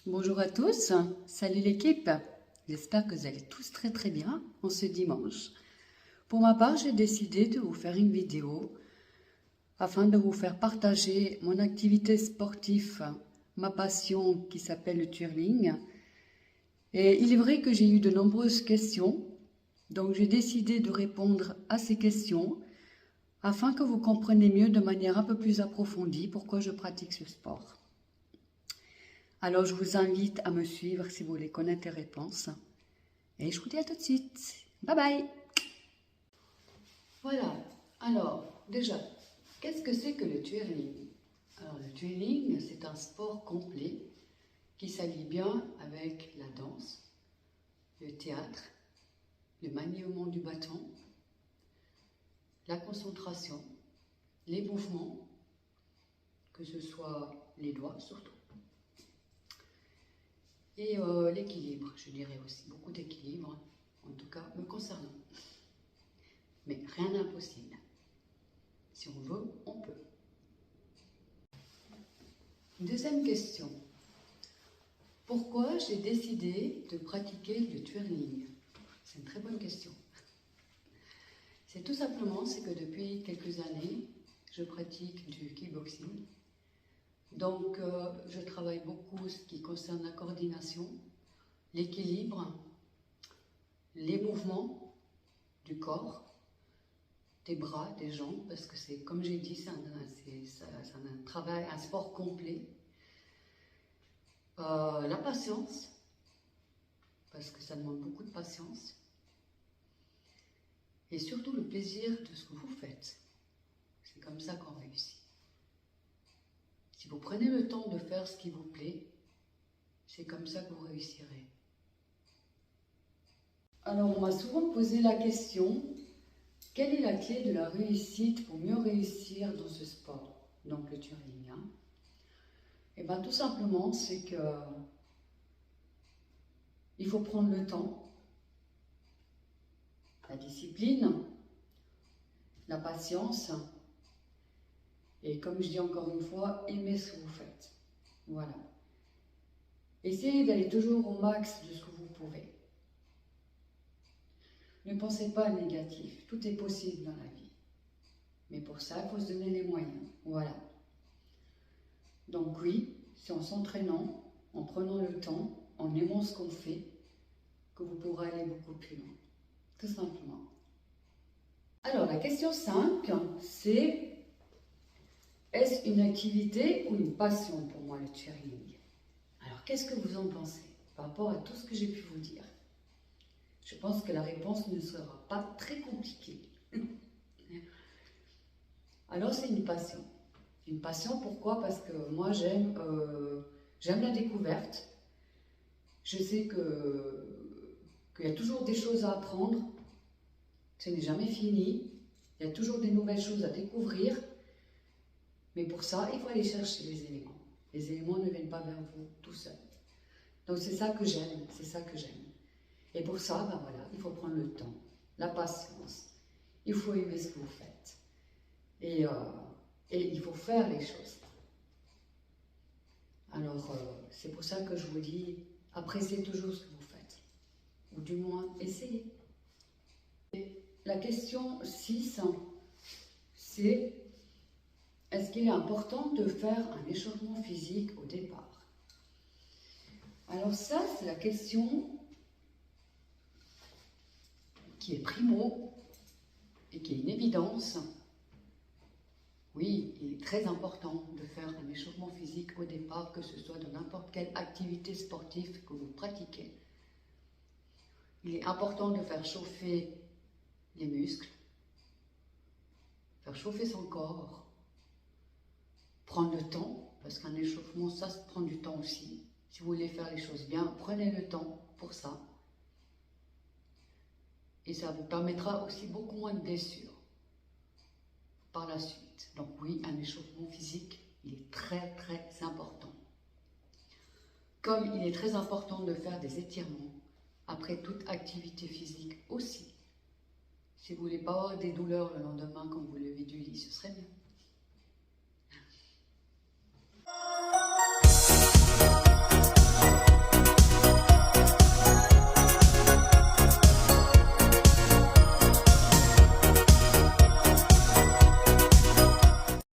Bonjour à tous, salut l'équipe, j'espère que vous allez tous très bien en ce dimanche. Pour ma part, j'ai décidé de vous faire une vidéo afin de vous faire partager mon activité sportive, ma passion qui s'appelle le twirling. Et il est vrai que j'ai eu de nombreuses questions, donc j'ai décidé de répondre à ces questions afin que vous compreniez mieux de manière un peu plus approfondie pourquoi je pratique ce sport. Alors, je vous invite à me suivre si vous voulez connaître les réponses. Et je vous dis à tout de suite. Bye bye. Voilà. Alors, déjà, qu'est-ce que c'est que le twirling? Alors, le twirling, c'est un sport complet qui s'allie bien avec la danse, le théâtre, le maniement du bâton, la concentration, les mouvements, que ce soit les doigts surtout, et l'équilibre, je dirais aussi, beaucoup d'équilibre, en tout cas me concernant. Mais rien d'impossible. Si on veut, on peut. Deuxième question. Pourquoi j'ai décidé de pratiquer le twirling? C'est une très bonne question. C'est tout simplement, c'est que depuis quelques années, je pratique du kickboxing. Donc, je travaille beaucoup ce qui concerne la coordination, l'équilibre, les mouvements du corps, des bras, des jambes, parce que c'est, comme j'ai dit, c'est un travail, un sport complet. La patience, parce que ça demande beaucoup de patience. Et surtout le plaisir de ce que vous faites. C'est comme ça qu'on réussit. Si vous prenez le temps de faire ce qui vous plaît, c'est comme ça que vous réussirez. Alors, on m'a souvent posé la question, quelle est la clé de la réussite pour mieux réussir dans ce sport, donc le twirling, hein? Et bien tout simplement, c'est que il faut prendre le temps, la discipline, la patience, et comme je dis encore une fois, aimer ce que vous faites. Voilà. Essayez d'aller toujours au max de ce que vous pouvez. Ne pensez pas négatif, tout est possible dans la vie. Mais pour ça, il faut se donner les moyens. Voilà. Donc oui, c'est en s'entraînant, en prenant le temps, en aimant ce qu'on fait, que vous pourrez aller beaucoup plus loin. Tout simplement. Alors, la question 5, c'est: est-ce une activité ou une passion pour moi le twirling? Alors, qu'est-ce que vous en pensez par rapport à tout ce que j'ai pu vous dire? Je pense que la réponse ne sera pas très compliquée. Alors, c'est une passion. Une passion, pourquoi? Parce que moi, j'aime la découverte. Je sais qu'il y a toujours des choses à apprendre. Ce n'est jamais fini. Il y a toujours des nouvelles choses à découvrir. Mais pour ça, il faut aller chercher les éléments. Les éléments ne viennent pas vers vous tout seuls. Donc, c'est ça que j'aime. C'est ça que j'aime. Et pour ça, ben voilà, il faut prendre le temps, la patience. Il faut aimer ce que vous faites. Et il faut faire les choses. Alors, c'est pour ça que je vous dis, appréciez toujours ce que vous faites. Ou du moins, essayez. Et la question 6, c'est: est-ce qu'il est important de faire un échauffement physique au départ? Alors ça, c'est la question qui est primo et qui est une évidence. Oui, il est très important de faire un échauffement physique au départ, que ce soit dans n'importe quelle activité sportive que vous pratiquez. Il est important de faire chauffer les muscles, faire chauffer son corps, prendre le temps, parce qu'un échauffement, ça se prend du temps aussi. Si vous voulez faire les choses bien, prenez le temps pour ça. Et ça vous permettra aussi beaucoup moins de blessures par la suite. Donc oui, un échauffement physique, il est très important. Comme il est très important de faire des étirements après toute activité physique aussi. Si vous ne voulez pas avoir des douleurs le lendemain quand vous levez du lit, ce serait bien.